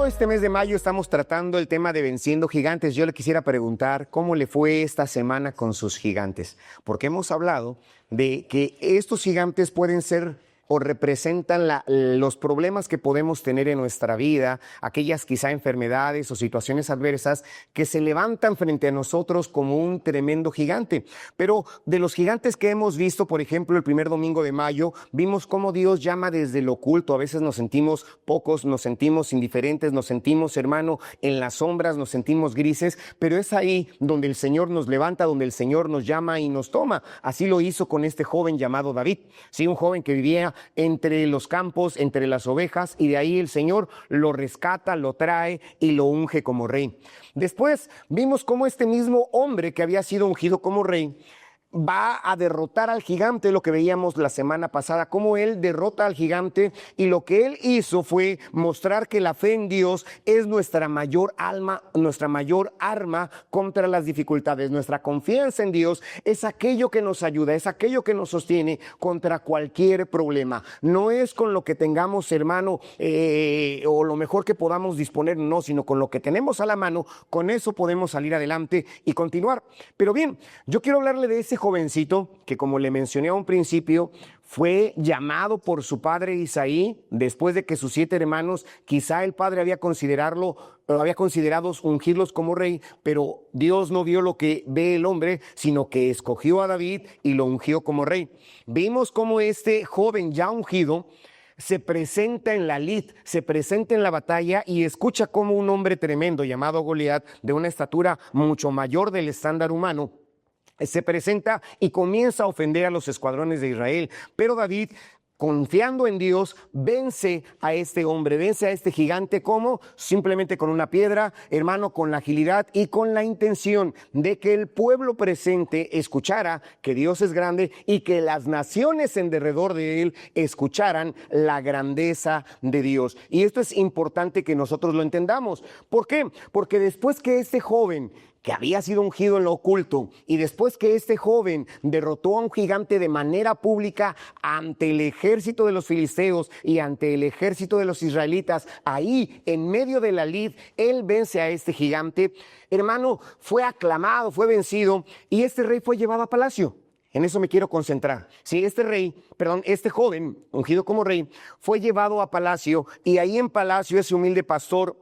Todo este mes de mayo estamos tratando el tema de venciendo gigantes. Yo le quisiera preguntar cómo le fue esta semana con sus gigantes, porque hemos hablado de que estos gigantes pueden ser o representan los problemas que podemos tener en nuestra vida, aquellas quizá enfermedades o situaciones adversas que se levantan frente a nosotros como un tremendo gigante. Pero de los gigantes que hemos visto, por ejemplo, el primer domingo de mayo, vimos cómo Dios llama desde lo oculto. A veces nos sentimos pocos, nos sentimos indiferentes, nos sentimos, hermano, en las sombras, nos sentimos grises, pero es ahí donde el Señor nos levanta, donde el Señor nos llama y nos toma. Así lo hizo con este joven llamado David, ¿sí? Un joven que vivía entre los campos, entre las ovejas, y de ahí el Señor lo rescata, lo trae y lo unge como rey. Después vimos cómo este mismo hombre que había sido ungido como rey va a derrotar al gigante, lo que veíamos la semana pasada, cómo él derrota al gigante, y lo que él hizo fue mostrar que la fe en Dios es nuestra mayor arma contra las dificultades. Nuestra confianza en Dios es aquello que nos ayuda, es aquello que nos sostiene contra cualquier problema. No es con lo que tengamos, hermano, o lo mejor que podamos disponer, no, sino con lo que tenemos a la mano. Con eso podemos salir adelante y continuar. Pero bien, yo quiero hablarle de ese jovencito que, como le mencioné a un principio, fue llamado por su padre Isaí después de que sus 7 hermanos, quizá el padre había considerado ungirlos como rey, pero Dios no vio lo que ve el hombre, sino que escogió a David y lo ungió como rey. Vimos cómo este joven ya ungido se presenta en la lid, se presenta en la batalla y escucha cómo un hombre tremendo llamado Goliat, de una estatura mucho mayor del estándar humano, se presenta y comienza a ofender a los escuadrones de Israel. Pero David, confiando en Dios, vence a este hombre, vence a este gigante. ¿Cómo? Simplemente con una piedra, hermano, con la agilidad y con la intención de que el pueblo presente escuchara que Dios es grande y que las naciones en derredor de él escucharan la grandeza de Dios. Y esto es importante que nosotros lo entendamos. ¿Por qué? Porque después que este joven, que había sido ungido en lo oculto, y después que este joven derrotó a un gigante de manera pública ante el ejército de los filisteos y ante el ejército de los israelitas, ahí en medio de la lid, él vence a este gigante. Hermano, fue aclamado, fue vencido, y este rey fue llevado a palacio. En eso me quiero concentrar. Sí, este joven, ungido como rey, fue llevado a palacio, y ahí en palacio ese humilde pastor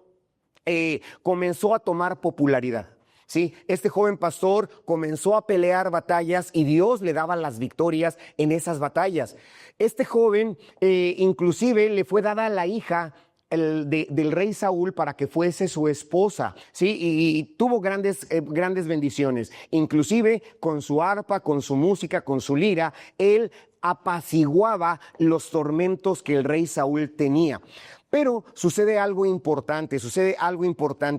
comenzó a tomar popularidad. Sí, este joven pastor comenzó a pelear batallas y Dios le daba las victorias en esas batallas. Este joven inclusive le fue dada la hija del rey Saúl para que fuese su esposa, ¿sí? Y tuvo grandes bendiciones. Inclusive con su arpa, con su música, con su lira, él apaciguaba los tormentos que el rey Saúl tenía. Pero sucede algo importante,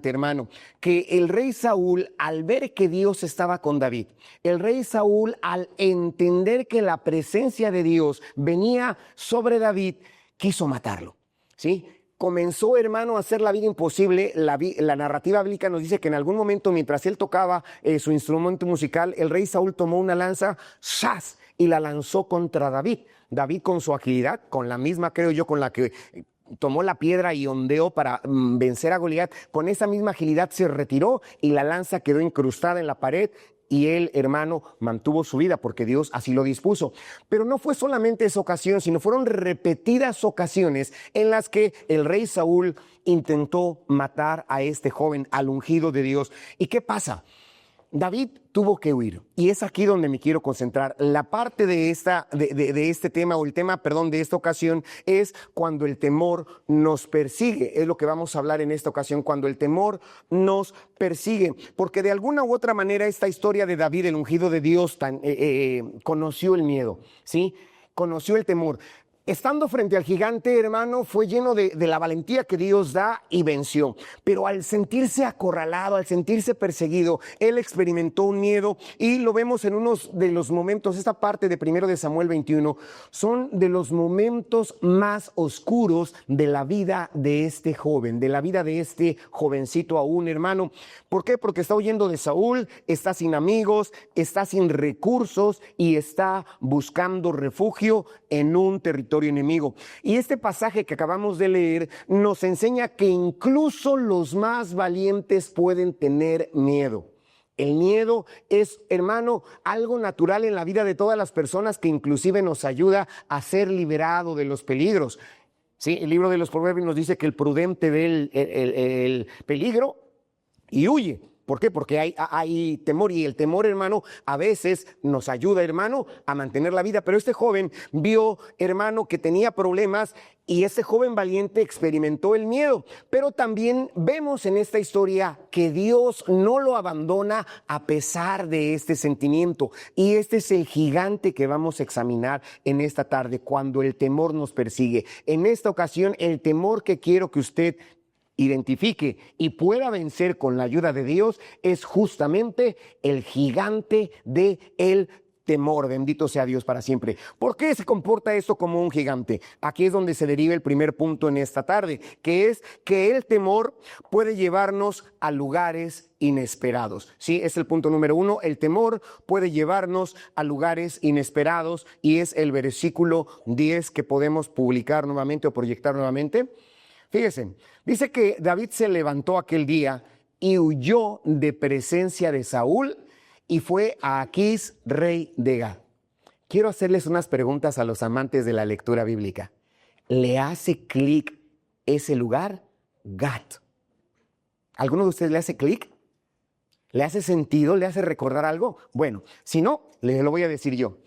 hermano, que el rey Saúl, al ver que Dios estaba con David, el rey Saúl, al entender que la presencia de Dios venía sobre David, quiso matarlo, ¿sí? Comenzó, hermano, a hacer la vida imposible. La narrativa bíblica nos dice que en algún momento, mientras él tocaba su instrumento musical, el rey Saúl tomó una lanza, ¡zas!, y la lanzó contra David. David, con su agilidad, con la misma, creo yo, con la que tomó la piedra y ondeó para vencer a Goliat, con esa misma agilidad se retiró y la lanza quedó incrustada en la pared, y él, hermano, mantuvo su vida porque Dios así lo dispuso. Pero no fue solamente esa ocasión, sino fueron repetidas ocasiones en las que el rey Saúl intentó matar a este joven, al ungido de Dios. ¿Y qué pasa? David tuvo que huir, y es aquí donde me quiero concentrar. La parte de este tema, o el tema, perdón, de esta ocasión, es cuando el temor nos persigue. Es lo que vamos a hablar en esta ocasión, cuando el temor nos persigue. Porque de alguna u otra manera esta historia de David, el ungido de Dios, conoció el miedo, ¿sí? Conoció el temor. Estando frente al gigante, hermano, fue lleno de la valentía que Dios da y venció. Pero al sentirse acorralado, al sentirse perseguido, él experimentó un miedo, y lo vemos en unos de los momentos. Esta parte de 1 de Samuel 21 son de los momentos más oscuros de la vida de este joven, de la vida de este jovencito aún, hermano. ¿Por qué? Porque está huyendo de Saúl, está sin amigos, está sin recursos y está buscando refugio en un territorio territorio enemigo. Y este pasaje que acabamos de leer nos enseña que incluso los más valientes pueden tener miedo. El miedo es, hermano, algo natural en la vida de todas las personas que inclusive nos ayuda a ser liberado de los peligros. Sí, el libro de los Proverbios nos dice que el prudente ve el peligro y huye. ¿Por qué? Porque hay temor, y el temor, hermano, a veces nos ayuda, hermano, a mantener la vida. Pero este joven vio, hermano, que tenía problemas, y ese joven valiente experimentó el miedo. Pero también vemos en esta historia que Dios no lo abandona a pesar de este sentimiento. Y este es el gigante que vamos a examinar en esta tarde, cuando el temor nos persigue. En esta ocasión, el temor que quiero que usted identifique y pueda vencer con la ayuda de Dios es justamente el gigante de el temor. Bendito sea Dios para siempre. ¿Por qué se comporta esto como un gigante? Aquí es donde se deriva el primer punto en esta tarde, que es que el temor puede llevarnos a lugares inesperados. Sí, es el punto número 1. El temor puede llevarnos a lugares inesperados, y es el versículo 10 que podemos publicar nuevamente o proyectar nuevamente. Fíjense, dice que David se levantó aquel día y huyó de presencia de Saúl y fue a Aquís, rey de Gat. Quiero hacerles unas preguntas a los amantes de la lectura bíblica. ¿Le hace clic ese lugar? Gat. ¿Alguno de ustedes le hace clic? ¿Le hace sentido? ¿Le hace recordar algo? Bueno, si no, les lo voy a decir yo.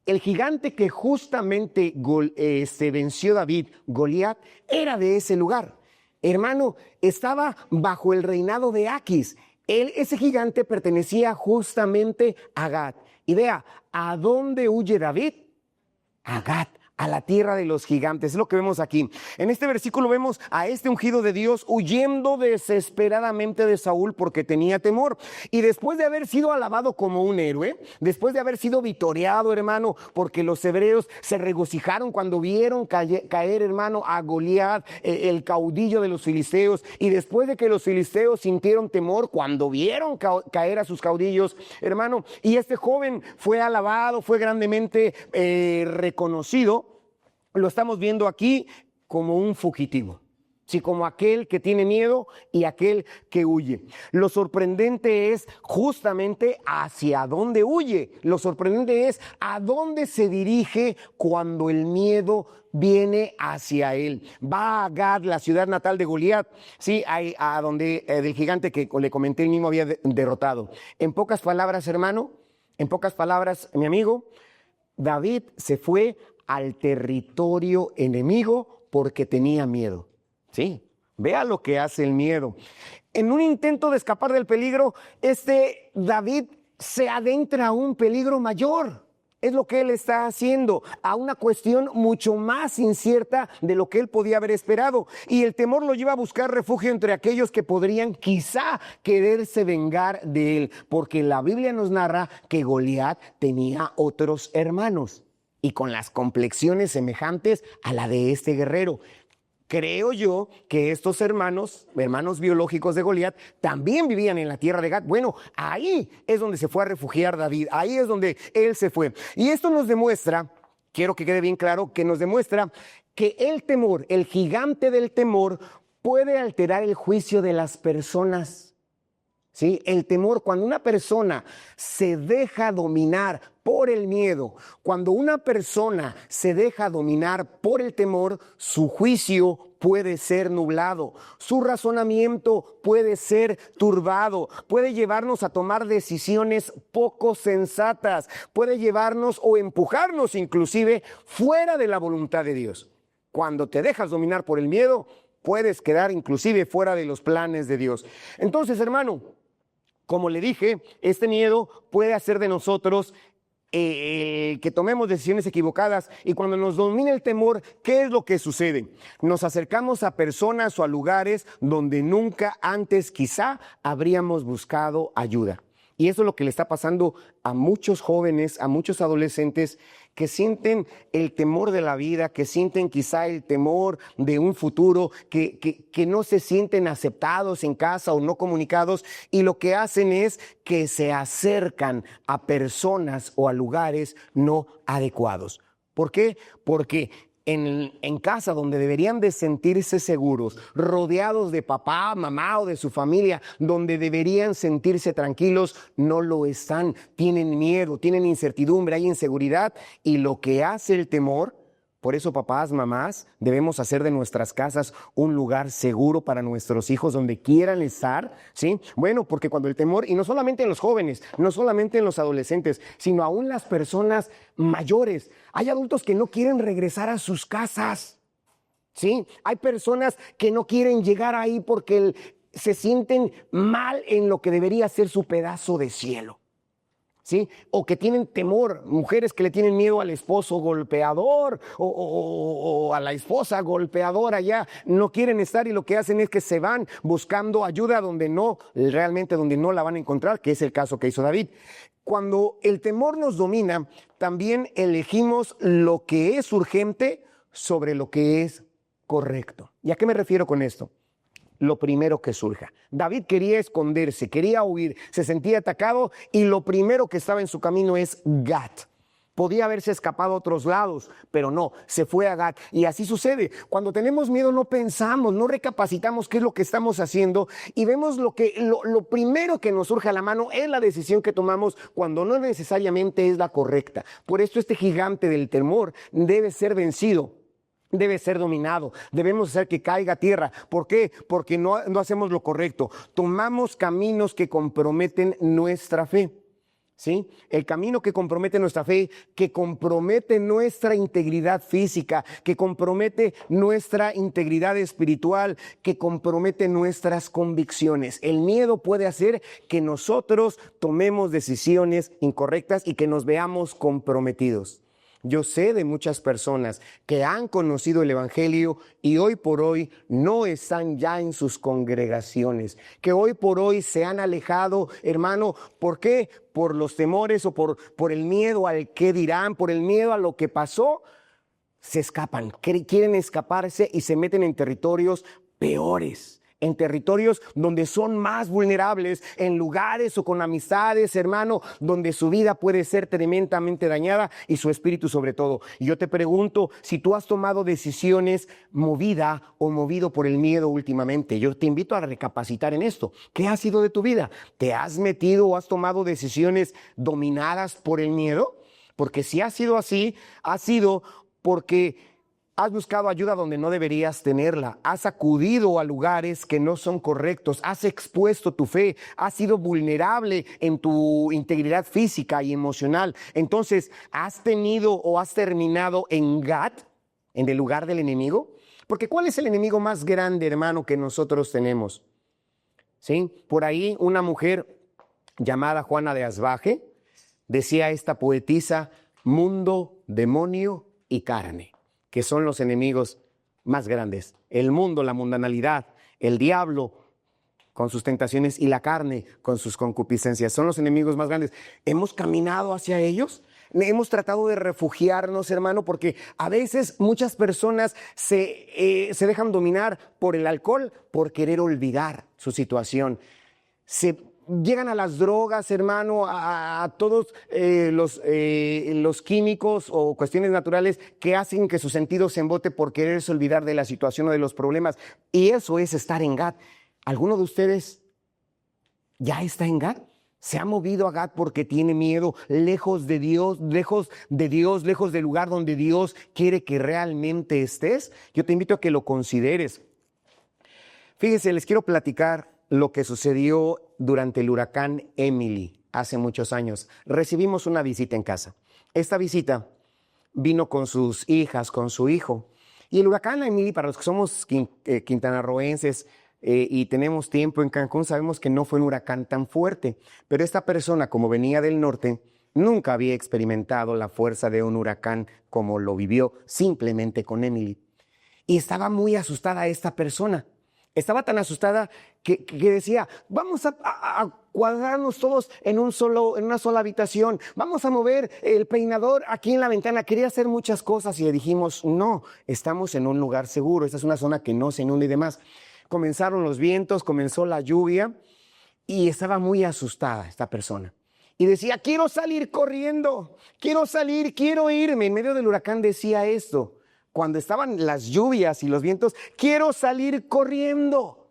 El gigante que justamente venció David, Goliat, era de ese lugar. Hermano, estaba bajo el reinado de Aquís. Ese gigante pertenecía justamente a Gat. Y vea, ¿a dónde huye David? A Gat, a la tierra de los gigantes. Es lo que vemos aquí. En este versículo vemos a este ungido de Dios huyendo desesperadamente de Saúl porque tenía temor. Y después de haber sido alabado como un héroe, después de haber sido vitoreado, hermano, porque los hebreos se regocijaron cuando vieron caer, hermano, a Goliat, el caudillo de los filisteos, y después de que los filisteos sintieron temor cuando vieron caer a sus caudillos, hermano, y este joven fue alabado, fue grandemente reconocido. Lo estamos viendo aquí como un fugitivo, sí, como aquel que tiene miedo y aquel que huye. Lo sorprendente es justamente hacia dónde huye. Lo sorprendente es a dónde se dirige cuando el miedo viene hacia él. Va a Gat, la ciudad natal de Goliat, sí, a donde del gigante que le comenté él mismo había derrotado. En pocas palabras, hermano, en pocas palabras, mi amigo, David se fue al territorio enemigo porque tenía miedo. Sí, vea lo que hace el miedo. En un intento de escapar del peligro, David se adentra a un peligro mayor. Es lo que él está haciendo, a una cuestión mucho más incierta de lo que él podía haber esperado. Y el temor lo lleva a buscar refugio entre aquellos que podrían quizá quererse vengar de él, porque la Biblia nos narra que Goliat tenía otros hermanos y con las complexiones semejantes a la de este guerrero. Creo yo que estos hermanos biológicos de Goliat, también vivían en la tierra de Gat. Bueno, ahí es donde se fue a refugiar David, ahí es donde él se fue. Y esto nos demuestra, quiero que quede bien claro, que nos demuestra que el temor, el gigante del temor, puede alterar el juicio de las personas. ¿Sí? El temor, cuando una persona se deja dominar por el miedo, cuando una persona se deja dominar por el temor, su juicio puede ser nublado, su razonamiento puede ser turbado, puede llevarnos a tomar decisiones poco sensatas, puede llevarnos o empujarnos inclusive fuera de la voluntad de Dios. Cuando te dejas dominar por el miedo, puedes quedar inclusive fuera de los planes de Dios. Entonces, hermano, como le dije, este miedo puede hacer de nosotros que tomemos decisiones equivocadas, y cuando nos domina el temor, ¿qué es lo que sucede? Nos acercamos a personas o a lugares donde nunca antes quizá habríamos buscado ayuda. Y eso es lo que le está pasando a muchos jóvenes, a muchos adolescentes que sienten el temor de la vida, que sienten quizá el temor de un futuro, que no se sienten aceptados en casa o no comunicados, y lo que hacen es que se acercan a personas o a lugares no adecuados. ¿Por qué? Porque en casa donde deberían de sentirse seguros, rodeados de papá, mamá o de su familia, donde deberían sentirse tranquilos, no lo están. Tienen miedo, tienen incertidumbre, hay inseguridad y lo que hace el temor. Por eso, papás, mamás, debemos hacer de nuestras casas un lugar seguro para nuestros hijos donde quieran estar, ¿sí? Bueno, porque cuando el temor, y no solamente en los jóvenes, no solamente en los adolescentes, sino aún las personas mayores, hay adultos que no quieren regresar a sus casas, ¿sí? Hay personas que no quieren llegar ahí porque se sienten mal en lo que debería ser su pedazo de cielo. ¿Sí? O que tienen temor, mujeres que le tienen miedo al esposo golpeador o a la esposa golpeadora, ya no quieren estar y lo que hacen es que se van buscando ayuda donde no la van a encontrar, que es el caso que hizo David. Cuando el temor nos domina, también elegimos lo que es urgente sobre lo que es correcto. ¿Y a qué me refiero con esto? Lo primero que surja. David quería esconderse, quería huir, se sentía atacado y lo primero que estaba en su camino es Gat. Podía haberse escapado a otros lados, pero no, se fue a Gat. Y así sucede. Cuando tenemos miedo no pensamos, no recapacitamos qué es lo que estamos haciendo y vemos lo primero que nos surge a la mano es la decisión que tomamos cuando no necesariamente es la correcta. Por esto este gigante del temor debe ser vencido. Debe ser dominado, debemos hacer que caiga a tierra. ¿Por qué? Porque no hacemos lo correcto. Tomamos caminos que comprometen nuestra fe. ¿Sí? El camino que compromete nuestra fe, que compromete nuestra integridad física, que compromete nuestra integridad espiritual, que compromete nuestras convicciones. El miedo puede hacer que nosotros tomemos decisiones incorrectas y que nos veamos comprometidos. Yo sé de muchas personas que han conocido el Evangelio y hoy por hoy no están ya en sus congregaciones, que hoy por hoy se han alejado, hermano. ¿Por qué? Por los temores o por el miedo al qué dirán, por el miedo a lo que pasó. Se escapan, quieren escaparse y se meten en territorios peores. En territorios donde son más vulnerables, en lugares o con amistades, hermano, donde su vida puede ser tremendamente dañada y su espíritu sobre todo. Y yo te pregunto, si tú has tomado decisiones movida o movido por el miedo últimamente, yo te invito a recapacitar en esto. ¿Qué ha sido de tu vida? ¿Te has metido o has tomado decisiones dominadas por el miedo? Porque si ha sido así, ha sido porque has buscado ayuda donde no deberías tenerla, has acudido a lugares que no son correctos, has expuesto tu fe, has sido vulnerable en tu integridad física y emocional. Entonces, ¿has tenido o has terminado en Gat, en el lugar del enemigo? Porque ¿cuál es el enemigo más grande, hermano, que nosotros tenemos? ¿Sí? Por ahí una mujer llamada Juana de Asbaje decía esta poetisa: mundo, demonio y carne, que son los enemigos más grandes. El mundo, la mundanalidad, el diablo con sus tentaciones y la carne con sus concupiscencias. Son los enemigos más grandes. ¿Hemos caminado hacia ellos? Hemos tratado de refugiarnos, hermano, porque a veces muchas personas se dejan dominar por el alcohol, por querer olvidar su situación. Llegan a las drogas, hermano, a todos los químicos o cuestiones naturales que hacen que su sentido se embote por quererse olvidar de la situación o de los problemas. Y eso es estar en Gat. ¿Alguno de ustedes ya está en Gat? ¿Se ha movido a Gat porque tiene miedo, lejos de Dios, lejos del lugar donde Dios quiere que realmente estés? Yo te invito a que lo consideres. Fíjense, les quiero platicar lo que sucedió durante el huracán Emily hace muchos años. Recibimos una visita en casa. Esta visita vino con sus hijas, con su hijo. Y el huracán Emily, para los que somos quintanarroenses y tenemos tiempo en Cancún, sabemos que no fue un huracán tan fuerte. Pero esta persona, como venía del norte, nunca había experimentado la fuerza de un huracán como lo vivió simplemente con Emily. Y estaba muy asustada esta persona. Estaba tan asustada que decía: vamos a cuadrarnos todos en una sola habitación, vamos a mover el peinador aquí en la ventana. Quería hacer muchas cosas y le dijimos: no, estamos en un lugar seguro, esta es una zona que no se inunda y demás. Comenzaron los vientos, comenzó la lluvia y estaba muy asustada esta persona. y decía, quiero salir corriendo, quiero salir, quiero irme. En medio del huracán decía esto, cuando estaban las lluvias y los vientos, quiero salir corriendo.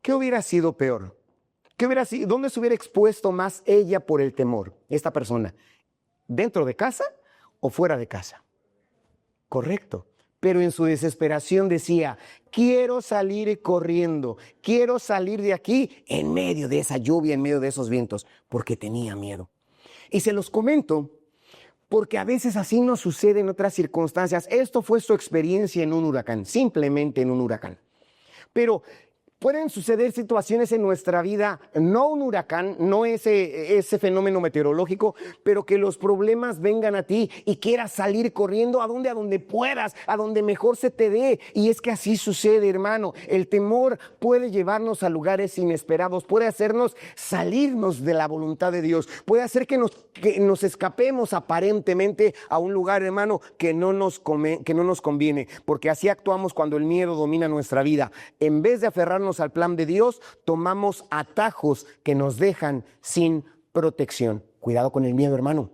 ¿Qué hubiera sido peor? ¿Qué hubiera sido? ¿Dónde se hubiera expuesto más ella por el temor, esta persona? ¿Dentro de casa o fuera de casa? Correcto. Pero en su desesperación decía, quiero salir corriendo, quiero salir de aquí en medio de esa lluvia, en medio de esos vientos, porque tenía miedo. Y se los comento porque a veces así nos sucede en otras circunstancias. Esto fue su experiencia en un huracán, simplemente en un huracán. Pero pueden suceder situaciones en nuestra vida, no un huracán, no ese fenómeno meteorológico, pero que los problemas vengan a ti y quieras salir corriendo a donde puedas, a donde mejor se te dé. Y es que así sucede, hermano. El temor puede llevarnos a lugares inesperados, puede hacernos salirnos de la voluntad de Dios, puede hacer que nos escapemos aparentemente a un lugar, hermano, que no nos conviene, porque así actuamos cuando el miedo domina nuestra vida. En vez de aferrarnos al plan de Dios, tomamos atajos que nos dejan sin protección. Cuidado con el miedo, hermano.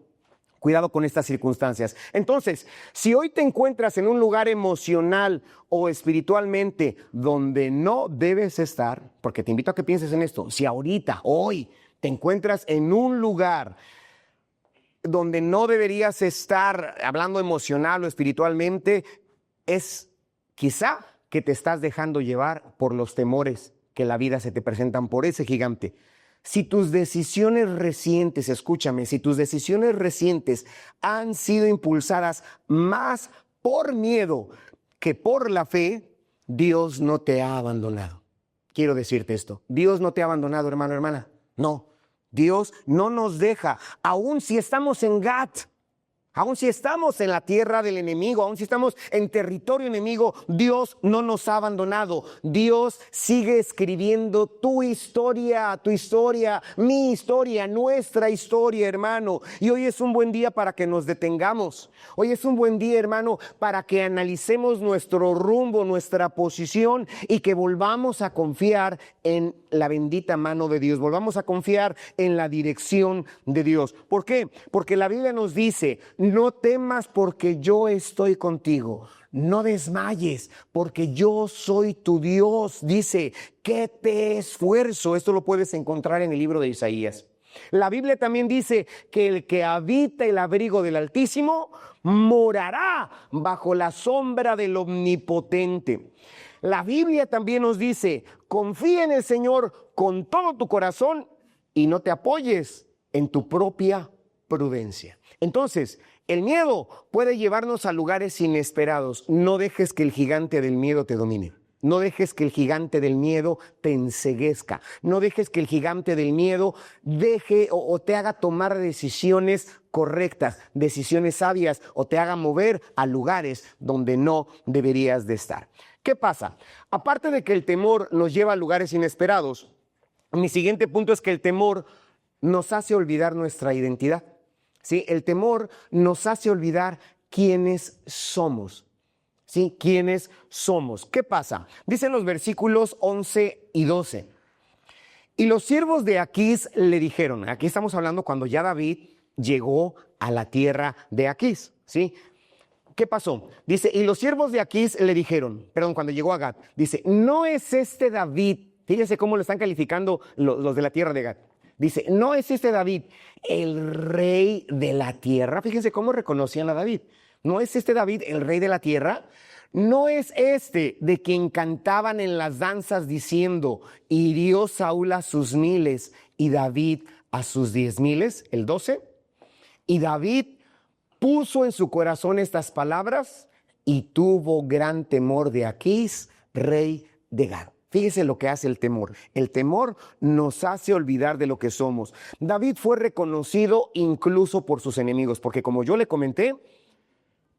Cuidado con estas circunstancias. Entonces, si hoy te encuentras en un lugar emocional o espiritualmente donde no debes estar, porque te invito a que pienses en esto, si ahorita, hoy, te encuentras en un lugar donde no deberías estar, hablando emocional o espiritualmente, es quizá que te estás dejando llevar por los temores que la vida se te presentan, por ese gigante. Si tus decisiones recientes, escúchame, si tus decisiones recientes han sido impulsadas más por miedo que por la fe, Dios no te ha abandonado. Quiero decirte esto, Dios no te ha abandonado, hermano, hermana. No, Dios no nos deja, aun si estamos en Gat. Aun si estamos en la tierra del enemigo, aun si estamos en territorio enemigo, Dios no nos ha abandonado. Dios sigue escribiendo tu historia, mi historia, nuestra historia, hermano. Y hoy es un buen día para que nos detengamos. Hoy es un buen día, hermano, para que analicemos nuestro rumbo, nuestra posición y que volvamos a confiar en la bendita mano de Dios. Volvamos a confiar en la dirección de Dios. ¿Por qué? Porque la Biblia nos dice, no temas porque yo estoy contigo. No desmayes porque yo soy tu Dios. Dice, que te esfuerzo. Esto lo puedes encontrar en el libro de Isaías. La Biblia también dice que el que habita el abrigo del Altísimo morará bajo la sombra del Omnipotente. La Biblia también nos dice, confía en el Señor con todo tu corazón y no te apoyes en tu propia prudencia. Entonces, el miedo puede llevarnos a lugares inesperados. No dejes que el gigante del miedo te domine. No dejes que el gigante del miedo te enceguezca. No dejes que el gigante del miedo deje o te haga tomar decisiones correctas, decisiones sabias, o te haga mover a lugares donde no deberías de estar. ¿Qué pasa? Aparte de que el temor nos lleva a lugares inesperados, mi siguiente punto es que el temor nos hace olvidar nuestra identidad. ¿Sí? El temor nos hace olvidar quiénes somos. ¿Sí? ¿Quiénes somos? ¿Qué pasa? Dicen los versículos 11 y 12. Y los siervos de Aquís le dijeron, aquí estamos hablando cuando ya David llegó a la tierra de Aquís, ¿sí? ¿Qué pasó? Dice, y los siervos de Aquís le dijeron, cuando llegó a Gat, dice, no es este David, fíjense cómo lo están calificando los de la tierra de Gat. Dice, no es este David el rey de la tierra. Fíjense cómo reconocían a David. No es este David el rey de la tierra. No es este de quien cantaban en las danzas diciendo, hirió Saúl a sus 1000 y David a sus 10,000. El 12. Y David puso en su corazón estas palabras y tuvo gran temor de Aquís, rey de Gat. Fíjese lo que hace el temor. El temor nos hace olvidar de lo que somos. David fue reconocido incluso por sus enemigos, porque como yo le comenté,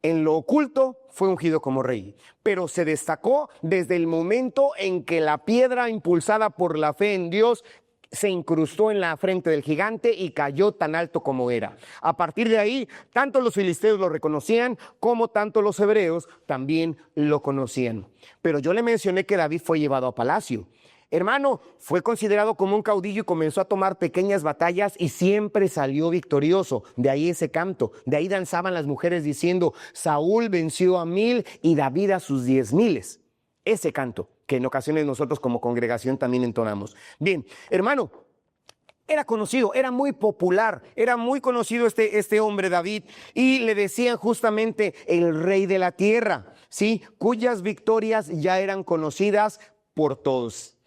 en lo oculto fue ungido como rey, pero se destacó desde el momento en que la piedra impulsada por la fe en Dios se incrustó en la frente del gigante y cayó tan alto como era. A partir de ahí, tanto los filisteos lo reconocían como tanto los hebreos también lo conocían. Pero yo le mencioné que David fue llevado a palacio. Hermano, fue considerado como un caudillo y comenzó a tomar pequeñas batallas y siempre salió victorioso. De ahí ese canto, de ahí danzaban las mujeres diciendo, Saúl venció a 1000 y David a sus 10,000. Ese canto que en ocasiones nosotros como congregación también entonamos. Bien, hermano, era conocido, era muy popular, era muy conocido este hombre David, y le decían justamente el rey de la tierra, ¿sí? Cuyas victorias ya eran conocidas por todos.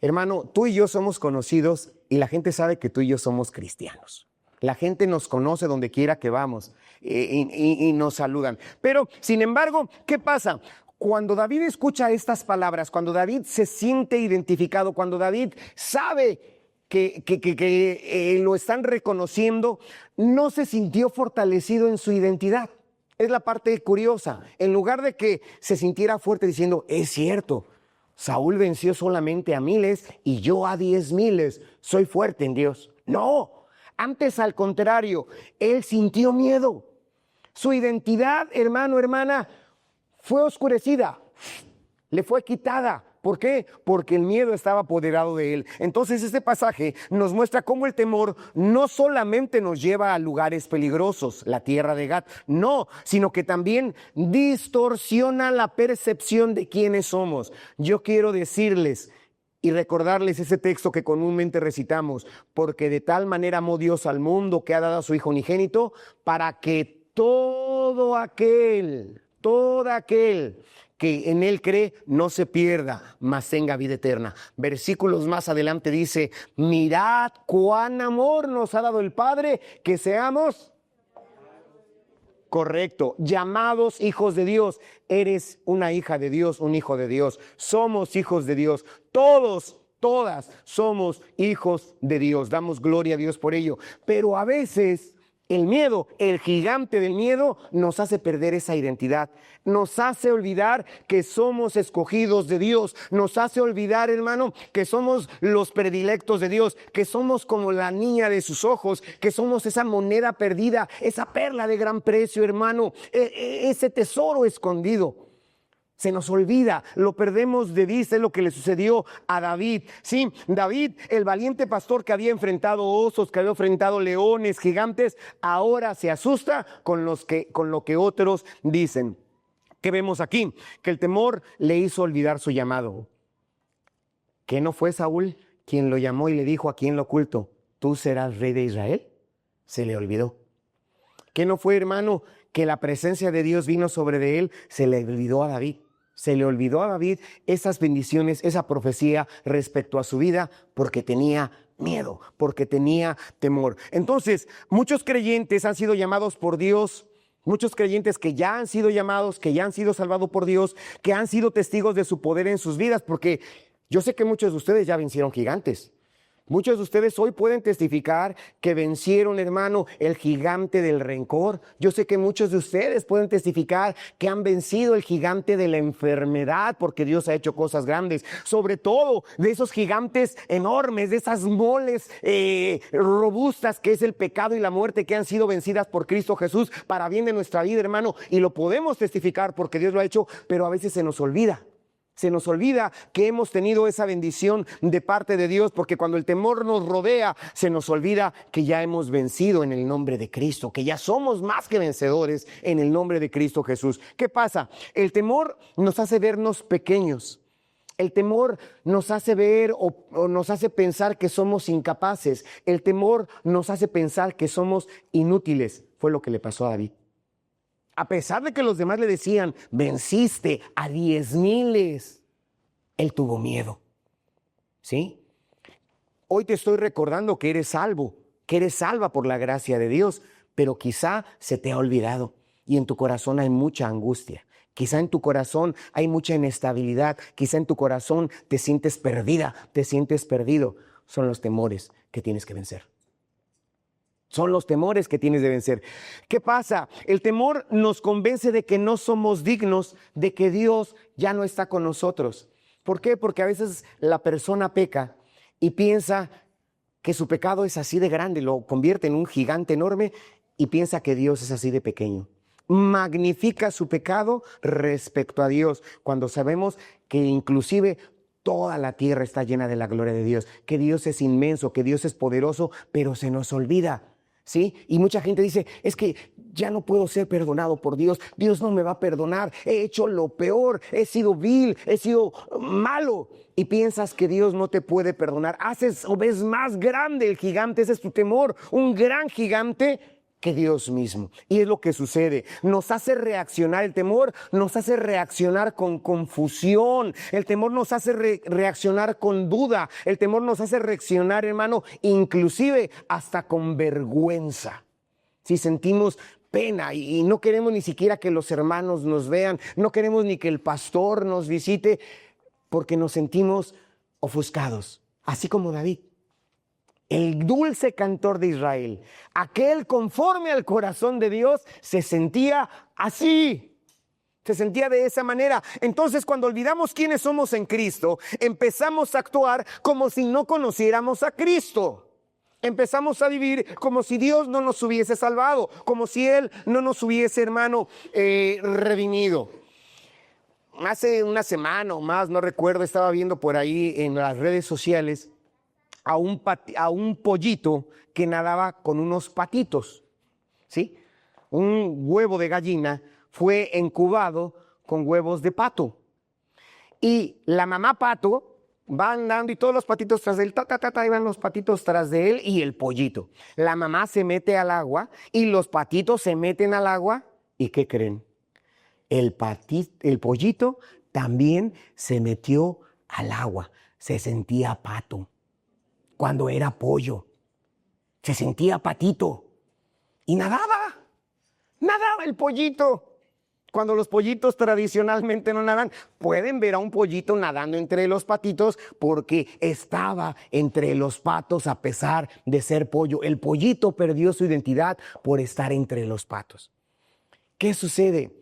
Hermano, tú y yo somos conocidos y la gente sabe que tú y yo somos cristianos. La gente nos conoce donde quiera que vamos y nos saludan. Pero, sin embargo, ¿qué pasa? Cuando David escucha estas palabras, cuando David se siente identificado, cuando David sabe que lo están reconociendo, no se sintió fortalecido en su identidad. Es la parte curiosa. En lugar de que se sintiera fuerte diciendo, es cierto, Saúl venció solamente a 1000 y yo a 10,000. Soy fuerte en Dios. No, antes al contrario, él sintió miedo. Su identidad, hermano, hermana, fue oscurecida, le fue quitada. ¿Por qué? Porque el miedo estaba apoderado de él. Entonces este pasaje nos muestra cómo el temor no solamente nos lleva a lugares peligrosos, la tierra de Gad, no, sino que también distorsiona la percepción de quiénes somos. Yo quiero decirles y recordarles ese texto que comúnmente recitamos, porque de tal manera amó Dios al mundo que ha dado a su Hijo unigénito, para que todo aquel que en él cree no se pierda, mas tenga vida eterna. Versículos más adelante dice, mirad cuán amor nos ha dado el Padre, que seamos, correcto, llamados hijos de Dios. Eres una hija de Dios, un hijo de Dios. Somos hijos de Dios. Todas somos hijos de Dios. Damos gloria a Dios por ello. Pero a veces el miedo, el gigante del miedo, nos hace perder esa identidad. Nos hace olvidar que somos escogidos de Dios. Nos hace olvidar, hermano, que somos los predilectos de Dios, que somos como la niña de sus ojos, que somos esa moneda perdida, esa perla de gran precio, hermano, ese tesoro escondido. Se nos olvida, lo perdemos de vista. Es lo que le sucedió a David. Sí, David, el valiente pastor que había enfrentado osos, que había enfrentado leones, gigantes, ahora se asusta con lo que otros dicen. ¿Qué vemos aquí? Que el temor le hizo olvidar su llamado. ¿Que no fue Saúl quien lo llamó y le dijo aquí en lo oculto, tú serás rey de Israel? Se le olvidó. ¿Que no fue, hermano, que la presencia de Dios vino sobre de él? Se le olvidó a David. Se le olvidó a David esas bendiciones, esa profecía respecto a su vida, porque tenía miedo, porque tenía temor. Entonces, muchos creyentes han sido llamados por Dios, muchos creyentes que ya han sido llamados, que ya han sido salvados por Dios, que han sido testigos de su poder en sus vidas, porque yo sé que muchos de ustedes ya vencieron gigantes. Muchos de ustedes hoy pueden testificar que vencieron, hermano, el gigante del rencor. Yo sé que muchos de ustedes pueden testificar que han vencido el gigante de la enfermedad, porque Dios ha hecho cosas grandes. Sobre todo de esos gigantes enormes, de esas moles robustas que es el pecado y la muerte, que han sido vencidas por Cristo Jesús para bien de nuestra vida, hermano. Y lo podemos testificar porque Dios lo ha hecho, pero a veces se nos olvida. Se nos olvida que hemos tenido esa bendición de parte de Dios, porque cuando el temor nos rodea, se nos olvida que ya hemos vencido en el nombre de Cristo, que ya somos más que vencedores en el nombre de Cristo Jesús. ¿Qué pasa? El temor nos hace vernos pequeños. El temor nos hace ver o nos hace pensar que somos incapaces. El temor nos hace pensar que somos inútiles. Fue lo que le pasó a David. A pesar de que los demás le decían, venciste a 10,000, él tuvo miedo. ¿Sí? Hoy te estoy recordando que eres salvo, que eres salva por la gracia de Dios, pero quizá se te ha olvidado y en tu corazón hay mucha angustia. Quizá en tu corazón hay mucha inestabilidad, quizá en tu corazón te sientes perdida, te sientes perdido. Son los temores que tienes que vencer. Son los temores que tienes de vencer. ¿Qué pasa? El temor nos convence de que no somos dignos, de que Dios ya no está con nosotros. ¿Por qué? Porque a veces la persona peca y piensa que su pecado es así de grande, lo convierte en un gigante enorme y piensa que Dios es así de pequeño. Magnifica su pecado respecto a Dios, cuando sabemos que inclusive Toda la tierra está llena de la gloria de Dios, que Dios es inmenso, que Dios es poderoso, pero se nos olvida, ¿sí? Y mucha gente dice, es que ya no puedo ser perdonado por Dios, Dios no me va a perdonar, he hecho lo peor, he sido vil, he sido malo. Y piensas que Dios no te puede perdonar, haces o ves más grande el gigante, ese es tu temor, un gran gigante que Dios mismo. Y es lo que sucede, nos hace reaccionar, el temor nos hace reaccionar con confusión, el temor nos hace reaccionar con duda, el temor nos hace reaccionar, hermano, inclusive hasta con vergüenza. Si sentimos pena y no queremos ni siquiera que los hermanos nos vean, no queremos ni que el pastor nos visite, porque nos sentimos ofuscados, así como David. El dulce cantor de Israel, aquel conforme al corazón de Dios, se sentía así, se sentía de esa manera. Entonces, cuando olvidamos quiénes somos en Cristo, empezamos a actuar como si no conociéramos a Cristo. Empezamos a vivir como si Dios no nos hubiese salvado, como si Él no nos hubiese, hermano, redimido. Hace una semana o más, no recuerdo, estaba viendo por ahí en las redes sociales a un pollito que nadaba con unos patitos, ¿sí? Un huevo de gallina fue incubado con huevos de pato. Y la mamá pato va andando y todos los patitos tras de él, ahí van los patitos tras de él y el pollito. La mamá se mete al agua y los patitos se meten al agua. ¿Y qué creen? El pollito también se metió al agua, se sentía pato. Cuando era pollo, se sentía patito y nadaba el pollito. Cuando los pollitos tradicionalmente no nadan, pueden ver a un pollito nadando entre los patitos porque estaba entre los patos a pesar de ser pollo. El pollito perdió su identidad por estar entre los patos. ¿Qué sucede?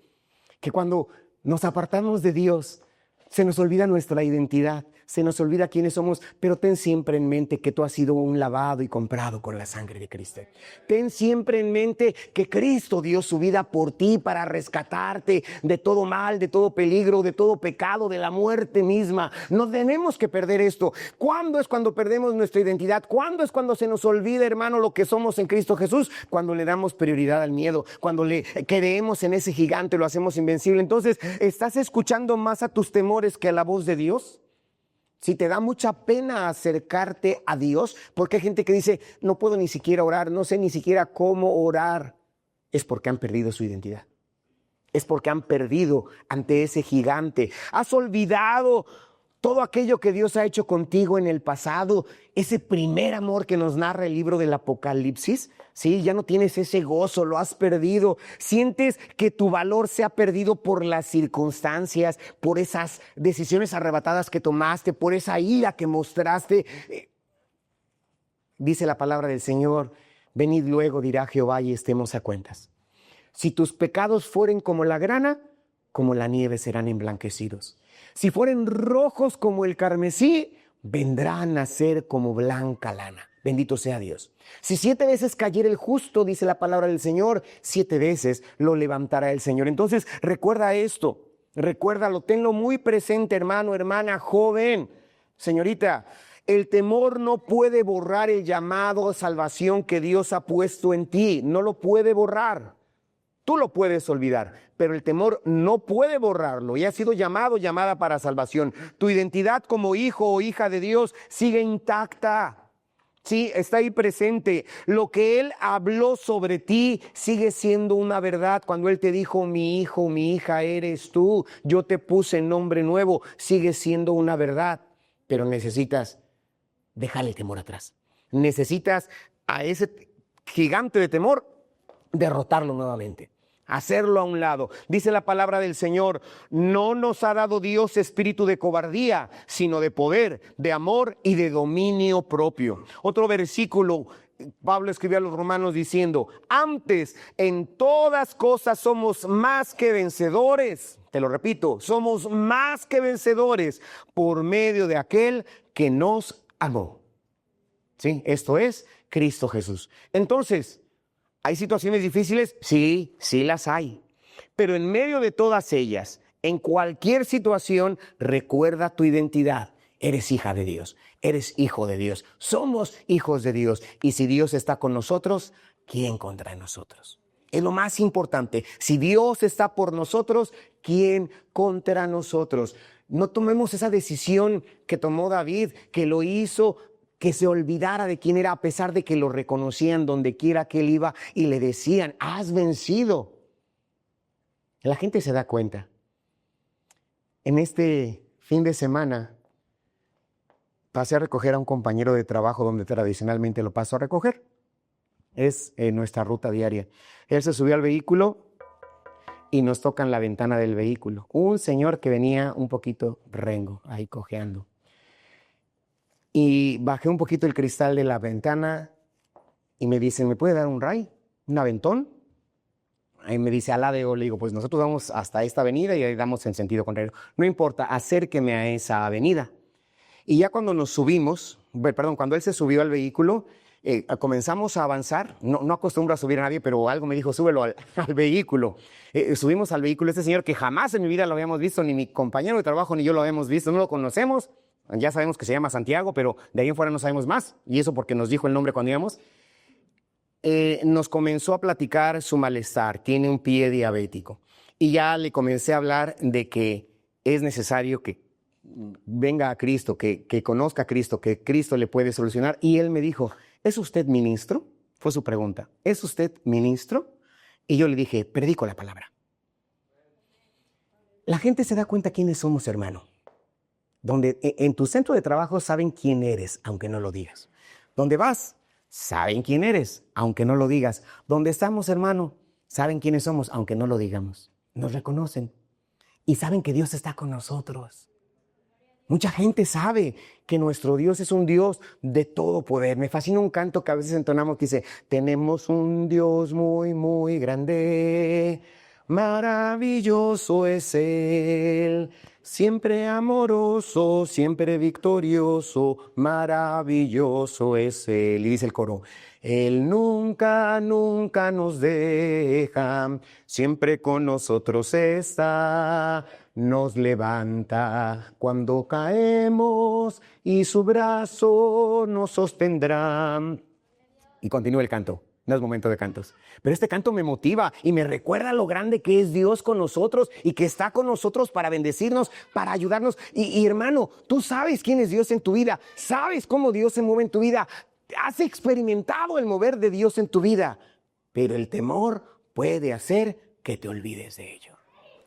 Que cuando nos apartamos de Dios, se nos olvida nuestra identidad, se nos olvida quiénes somos, pero ten siempre en mente que tú has sido un lavado y comprado con la sangre de Cristo. Ten siempre en mente que Cristo dio su vida por ti para rescatarte de todo mal, de todo peligro, de todo pecado, de la muerte misma. No tenemos que perder esto. ¿Cuándo es cuando perdemos nuestra identidad? ¿Cuándo es cuando se nos olvida, hermano, lo que somos en Cristo Jesús? Cuando le damos prioridad al miedo, cuando le creemos en ese gigante, lo hacemos invencible. Entonces, ¿estás escuchando más a tus temores que a la voz de Dios? Si te da mucha pena acercarte a Dios, porque hay gente que dice, no puedo ni siquiera orar, no sé ni siquiera cómo orar, es porque han perdido su identidad. Es porque han perdido ante ese gigante. Has olvidado todo aquello que Dios ha hecho contigo en el pasado, ese primer amor que nos narra el libro del Apocalipsis, ¿sí? Ya no tienes ese gozo, lo has perdido. Sientes que tu valor se ha perdido por las circunstancias, por esas decisiones arrebatadas que tomaste, por esa ira que mostraste. Dice la palabra del Señor, venid luego, dirá Jehová, y estemos a cuentas. Si tus pecados fueren como la grana, como la nieve serán emblanquecidos. Si fueren rojos como el carmesí, vendrán a ser como blanca lana. Bendito sea Dios. Si 7 veces cayera el justo, dice la palabra del Señor, 7 veces lo levantará el Señor. Entonces, recuerda esto, recuérdalo, tenlo muy presente, hermano, hermana, joven, señorita. El temor no puede borrar el llamado a salvación que Dios ha puesto en ti. No lo puede borrar. Tú lo puedes olvidar, pero el temor no puede borrarlo y has sido llamado, llamada para salvación. Tu identidad como hijo o hija de Dios sigue intacta. Sí, está ahí presente. Lo que Él habló sobre ti sigue siendo una verdad. Cuando Él te dijo, mi hijo, mi hija eres tú, yo te puse nombre nuevo, sigue siendo una verdad. Pero necesitas dejar el temor atrás. Necesitas a ese gigante de temor derrotarlo nuevamente. Hacerlo a un lado. Dice la palabra del Señor, no nos ha dado Dios espíritu de cobardía, sino de poder, de amor y de dominio propio. Otro versículo, Pablo escribió a los romanos diciendo, antes en todas cosas somos más que vencedores. Te lo repito, somos más que vencedores por medio de aquel que nos amó. ¿Sí? Esto es Cristo Jesús. Entonces, ¿hay situaciones difíciles? Sí, sí las hay. Pero en medio de todas ellas, en cualquier situación, recuerda tu identidad. Eres hija de Dios, eres hijo de Dios, somos hijos de Dios. Y si Dios está con nosotros, ¿quién contra nosotros? Es lo más importante. Si Dios está por nosotros, ¿quién contra nosotros? No tomemos esa decisión que tomó David, que lo hizo, que se olvidara de quién era, a pesar de que lo reconocían donde quiera que él iba y le decían, has vencido. La gente se da cuenta. En este fin de semana pasé a recoger a un compañero de trabajo donde tradicionalmente lo paso a recoger. Es nuestra ruta diaria. Él se subió al vehículo y nos tocan la ventana del vehículo. Un señor que venía un poquito rengo, ahí cojeando. Y bajé un poquito el cristal de la ventana y me dicen, ¿me puede dar un ray? ¿Un aventón? Ahí me dice, aladeo. Le digo, pues nosotros vamos hasta esta avenida y ahí damos en sentido contrario. No importa, acérqueme a esa avenida. Y ya cuando nos subimos, cuando él se subió al vehículo, comenzamos a avanzar. No acostumbro a subir a nadie, pero algo me dijo, súbelo al vehículo. Subimos al vehículo. Este señor que jamás en mi vida lo habíamos visto, ni mi compañero de trabajo ni yo lo habíamos visto, no lo conocemos. Ya sabemos que se llama Santiago, pero de ahí en fuera no sabemos más. Y eso porque nos dijo el nombre cuando íbamos. Nos comenzó a platicar su malestar. Tiene un pie diabético. Y ya le comencé a hablar de que es necesario que venga a Cristo, que conozca a Cristo, que Cristo le puede solucionar. Y él me dijo, ¿es usted ministro? Fue su pregunta. ¿Es usted ministro? Y yo le dije, predico la palabra. La gente se da cuenta quiénes somos, hermano. Donde en tu centro de trabajo saben quién eres, aunque no lo digas. Donde vas, saben quién eres, aunque no lo digas. Donde estamos, hermano, saben quiénes somos, aunque no lo digamos. Nos reconocen y saben que Dios está con nosotros. Mucha gente sabe que nuestro Dios es un Dios de todo poder. Me fascina un canto que a veces entonamos que dice, tenemos un Dios muy, muy grande, maravilloso es Él, siempre amoroso, siempre victorioso, maravilloso es Él. Y dice el coro, Él nunca, nunca nos deja, siempre con nosotros está. Nos levanta cuando caemos y su brazo nos sostendrá. Y continúa el canto. No es momento de cantos. Pero este canto me motiva y me recuerda lo grande que es Dios con nosotros y que está con nosotros para bendecirnos, para ayudarnos. Y hermano, tú sabes quién es Dios en tu vida. Sabes cómo Dios se mueve en tu vida. Has experimentado el mover de Dios en tu vida. Pero el temor puede hacer que te olvides de ello.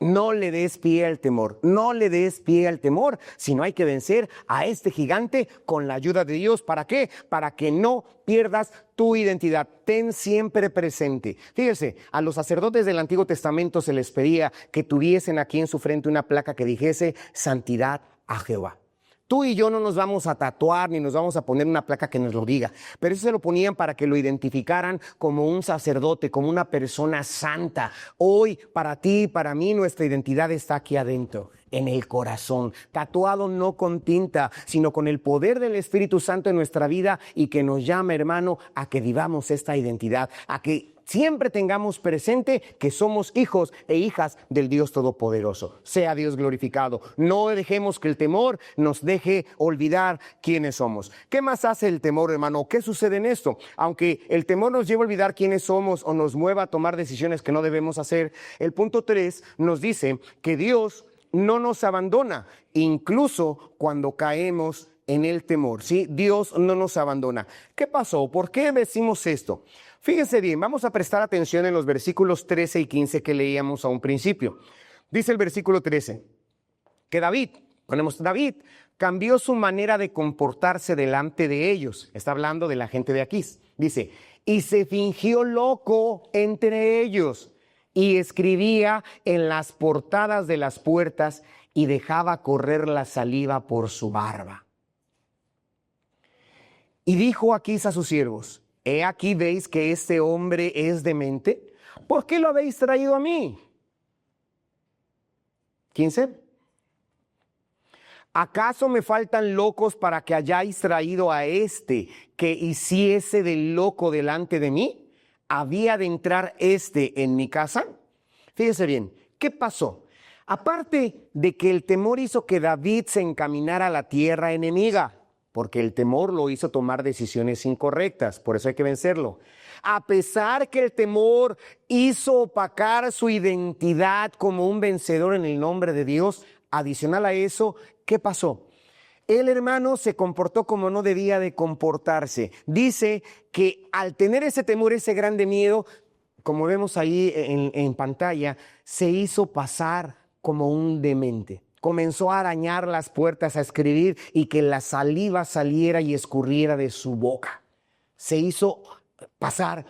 No le des pie al temor, no le des pie al temor, sino hay que vencer a este gigante con la ayuda de Dios. ¿Para qué? Para que no pierdas tu identidad. Ten siempre presente. Fíjese, a los sacerdotes del Antiguo Testamento se les pedía que tuviesen aquí en su frente una placa que dijese santidad a Jehová. Tú y yo no nos vamos a tatuar ni nos vamos a poner una placa que nos lo diga, pero eso se lo ponían para que lo identificaran como un sacerdote, como una persona santa. Hoy, para ti y para mí, nuestra identidad está aquí adentro, en el corazón, tatuado no con tinta, sino con el poder del Espíritu Santo en nuestra vida y que nos llama, hermano, a que vivamos esta identidad, a que siempre tengamos presente que somos hijos e hijas del Dios Todopoderoso. Sea Dios glorificado. No dejemos que el temor nos deje olvidar quiénes somos. ¿Qué más hace el temor, hermano? ¿Qué sucede en esto? Aunque el temor nos lleve a olvidar quiénes somos o nos mueva a tomar decisiones que no debemos hacer, el punto 3 nos dice que Dios no nos abandona, incluso cuando caemos en el temor. ¿Sí? Dios no nos abandona. ¿Qué pasó? ¿Por qué decimos esto? Fíjense bien, vamos a prestar atención en los versículos 13 y 15 que leíamos a un principio. Dice el versículo 13, que David cambió su manera de comportarse delante de ellos. Está hablando de la gente de Aquís. Dice, y se fingió loco entre ellos y escribía en las portadas de las puertas y dejaba correr la saliva por su barba. Y dijo Aquís a sus siervos, he aquí veis que este hombre es demente. ¿Por qué lo habéis traído a mí? 15. ¿Acaso me faltan locos para que hayáis traído a este que hiciese de loco delante de mí? ¿Había de entrar este en mi casa? Fíjese bien, ¿qué pasó? Aparte de que el temor hizo que David se encaminara a la tierra enemiga, porque el temor lo hizo tomar decisiones incorrectas, por eso hay que vencerlo. A pesar que el temor hizo opacar su identidad como un vencedor en el nombre de Dios, adicional a eso, ¿qué pasó? El hermano se comportó como no debía de comportarse. Dice que al tener ese temor, ese grande miedo, como vemos ahí en pantalla, se hizo pasar como un demente. Comenzó a arañar las puertas, a escribir y que la saliva saliera y escurriera de su boca. Se hizo pasar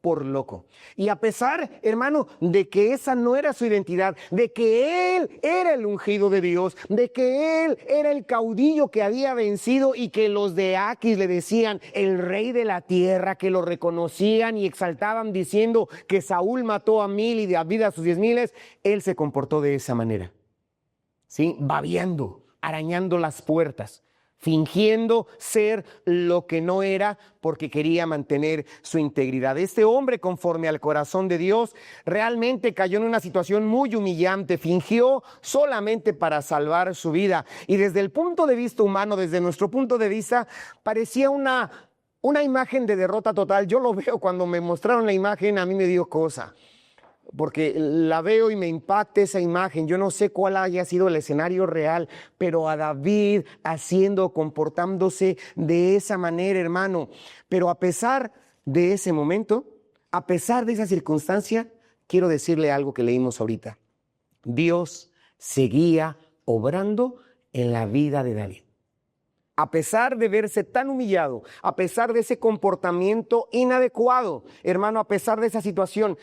por loco. Y a pesar, hermano, de que esa no era su identidad, de que él era el ungido de Dios, de que él era el caudillo que había vencido y que los de Aquis le decían el rey de la tierra, que lo reconocían y exaltaban diciendo que Saúl mató a 1000 y David a sus 10,000, él se comportó de esa manera, ¿sí? Babeando, arañando las puertas, fingiendo ser lo que no era porque quería mantener su integridad. Este hombre, conforme al corazón de Dios, realmente cayó en una situación muy humillante, fingió solamente para salvar su vida. Y desde el punto de vista humano, desde nuestro punto de vista, parecía una imagen de derrota total. Yo lo veo cuando me mostraron la imagen, a mí me dio cosa, porque la veo y me impacta esa imagen. Yo no sé cuál haya sido el escenario real, pero a David comportándose de esa manera, hermano. Pero a pesar de ese momento, a pesar de esa circunstancia, quiero decirle algo que leímos ahorita. Dios seguía obrando en la vida de David. A pesar de verse tan humillado, a pesar de ese comportamiento inadecuado, hermano, a pesar de esa situación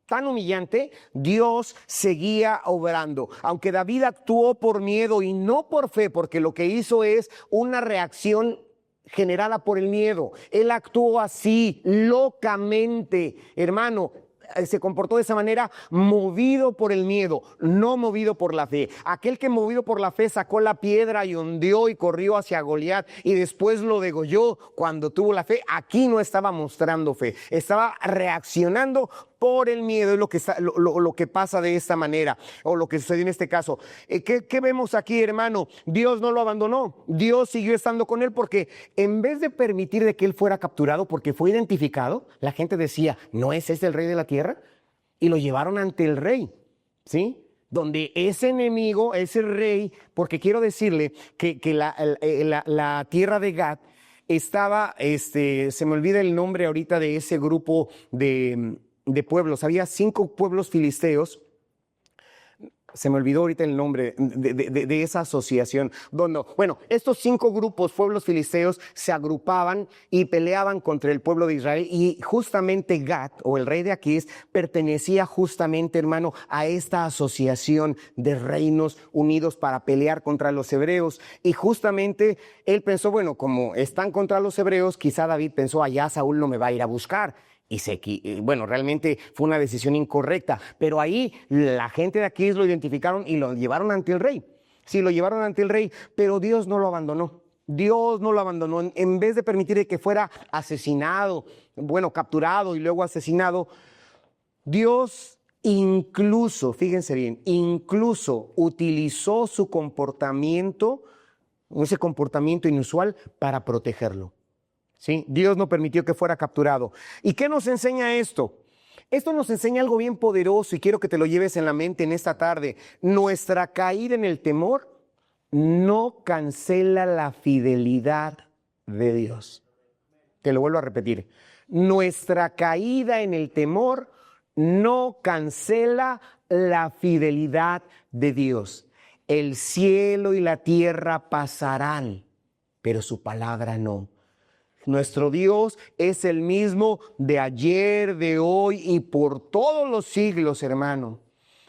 tan humillante, Dios seguía obrando. Aunque David actuó por miedo y no por fe, porque lo que hizo es una reacción generada por el miedo. Él actuó así, locamente, hermano. Se comportó de esa manera movido por el miedo, no movido por la fe. Aquel que movido por la fe sacó la piedra y ondeó y corrió hacia Goliat y después lo degolló cuando tuvo la fe. Aquí no estaba mostrando fe, estaba reaccionando por el miedo. Es lo que pasa de esta manera, o lo que sucedió en este caso. ¿Qué vemos aquí, hermano? Dios no lo abandonó, Dios siguió estando con él, porque en vez de permitir de que él fuera capturado, porque fue identificado, la gente decía, ¿no es este el rey de la tierra? Y lo llevaron ante el rey, ¿sí? Donde ese enemigo, ese rey, porque quiero decirle que la tierra de Gad estaba, se me olvida el nombre ahorita de ese grupo de pueblos. Había 5 pueblos filisteos. Se me olvidó ahorita el nombre de esa asociación. Bueno, estos 5 grupos, pueblos filisteos, se agrupaban y peleaban contra el pueblo de Israel. Y justamente Gad, o el rey de Aquis, pertenecía justamente, hermano, a esta asociación de reinos unidos para pelear contra los hebreos. Y justamente él pensó, bueno, como están contra los hebreos, quizá David pensó, allá Saúl no me va a ir a buscar. Bueno, realmente fue una decisión incorrecta, pero ahí la gente de Aquis lo identificaron y lo llevaron ante el rey. Sí, lo llevaron ante el rey, pero Dios no lo abandonó. Dios no lo abandonó. En vez de permitir que fuera asesinado, bueno, capturado y luego asesinado, Dios incluso, fíjense bien, incluso utilizó su comportamiento, ese comportamiento inusual, para protegerlo. ¿Sí? Dios no permitió que fuera capturado. ¿Y qué nos enseña esto? Esto nos enseña algo bien poderoso y quiero que te lo lleves en la mente en esta tarde. Nuestra caída en el temor no cancela la fidelidad de Dios. Te lo vuelvo a repetir. Nuestra caída en el temor no cancela la fidelidad de Dios. El cielo y la tierra pasarán, pero su palabra no. Nuestro Dios es el mismo de ayer, de hoy y por todos los siglos, hermano.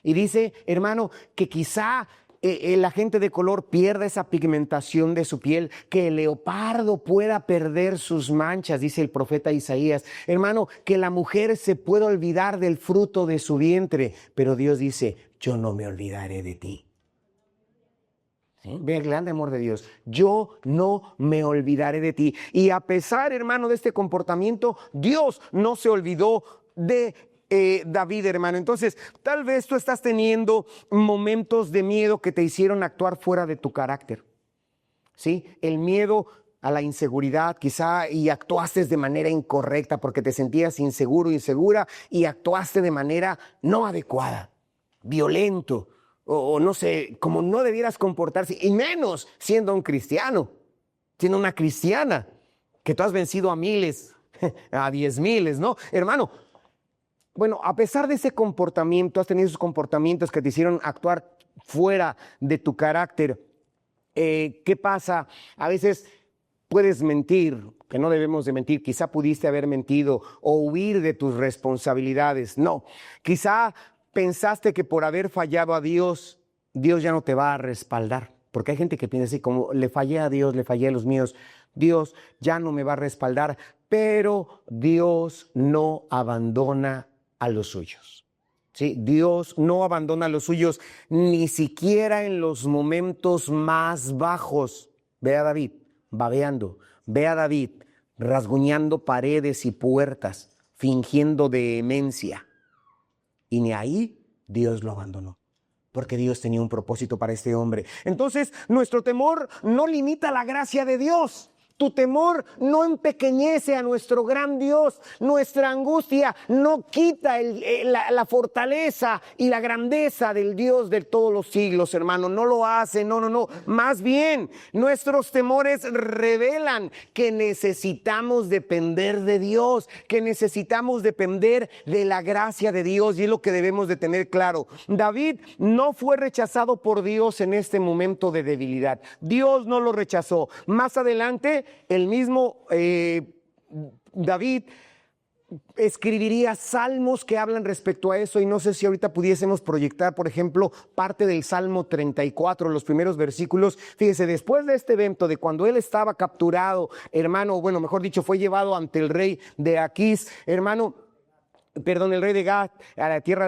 Y dice, hermano, que quizá la gente de color pierda esa pigmentación de su piel, que el leopardo pueda perder sus manchas, dice el profeta Isaías. Hermano, que la mujer se pueda olvidar del fruto de su vientre, pero Dios dice, yo no me olvidaré de ti. ¿Sí? Ve el grande amor de Dios. Yo no me olvidaré de ti. Y a pesar, hermano, de este comportamiento, Dios no se olvidó de David, hermano. Entonces, tal vez tú estás teniendo momentos de miedo que te hicieron actuar fuera de tu carácter. ¿Sí? El miedo a la inseguridad, quizá, y actuaste de manera incorrecta porque te sentías inseguro, insegura, y actuaste de manera no adecuada, violento, o no sé, como no debieras comportarse, y menos siendo un cristiano, siendo una cristiana, que tú has vencido a miles, a 10,000, ¿no? Hermano, bueno, a pesar de ese comportamiento, has tenido esos comportamientos que te hicieron actuar fuera de tu carácter. ¿Qué pasa? A veces puedes mentir, que no debemos de mentir, quizá pudiste haber mentido o huir de tus responsabilidades. No, quizá pensaste que por haber fallado a Dios, Dios ya no te va a respaldar. Porque hay gente que piensa así, como le fallé a Dios, le fallé a los míos, Dios ya no me va a respaldar, pero Dios no abandona a los suyos. ¿Sí? Dios no abandona a los suyos ni siquiera en los momentos más bajos. Ve a David babeando, ve a David rasguñando paredes y puertas, fingiendo demencia. Y ni ahí Dios lo abandonó, porque Dios tenía un propósito para este hombre. Entonces, nuestro temor no limita la gracia de Dios. Tu temor no empequeñece a nuestro gran Dios. Nuestra angustia no quita la fortaleza y la grandeza del Dios de todos los siglos, hermano. No lo hace, no. Más bien, nuestros temores revelan que necesitamos depender de Dios, que necesitamos depender de la gracia de Dios. Y es lo que debemos de tener claro. David no fue rechazado por Dios en este momento de debilidad. Dios no lo rechazó. Más adelante, el mismo David escribiría salmos que hablan respecto a eso, y no sé si ahorita pudiésemos proyectar, por ejemplo, parte del Salmo 34, los primeros versículos. Fíjese, después de este evento, de cuando él estaba capturado, hermano, bueno, mejor dicho, fue llevado ante el rey de Aquís, hermano, perdón, el rey de Gat, a la tierra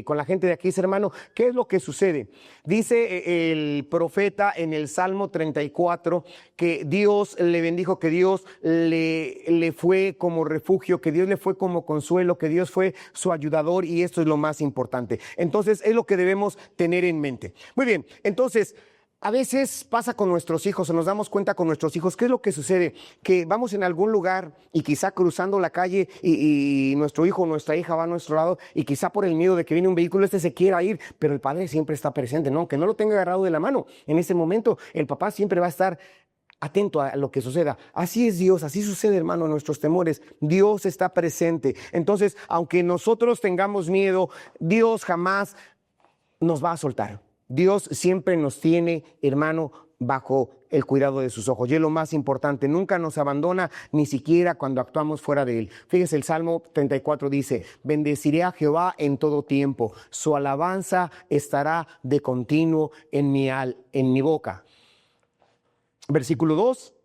con la gente de Aquís, hermano. ¿Qué es lo que sucede? Dice el profeta en el Salmo 34 que Dios le bendijo, que Dios le fue como refugio, que Dios le fue como consuelo, que Dios fue su ayudador, y esto es lo más importante. Entonces, es lo que debemos tener en mente. Muy bien, entonces, a veces pasa con nuestros hijos, o nos damos cuenta con nuestros hijos. ¿Qué es lo que sucede? Que vamos en algún lugar y quizá cruzando la calle y nuestro hijo o nuestra hija va a nuestro lado, y quizá por el miedo de que viene un vehículo, se quiera ir, pero el padre siempre está presente, ¿no? Que no lo tenga agarrado de la mano. En ese momento, el papá siempre va a estar atento a lo que suceda. Así es Dios, así sucede, hermano, nuestros temores. Dios está presente. Entonces, aunque nosotros tengamos miedo, Dios jamás nos va a soltar. Dios siempre nos tiene, hermano, bajo el cuidado de sus ojos. Y es lo más importante, nunca nos abandona, ni siquiera cuando actuamos fuera de él. Fíjese, el Salmo 34 dice: bendeciré a Jehová en todo tiempo, su alabanza estará de continuo en mi boca. Versículo 2.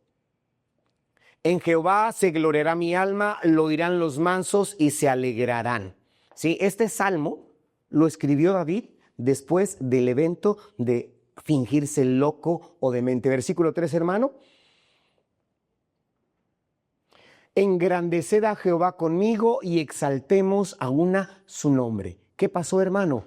En Jehová se gloriará mi alma, lo oirán los mansos y se alegrarán. ¿Sí? Este salmo lo escribió David después del evento de fingirse loco o demente. Versículo 3, hermano. Engrandeced a Jehová conmigo y exaltemos aún su nombre. ¿Qué pasó, hermano?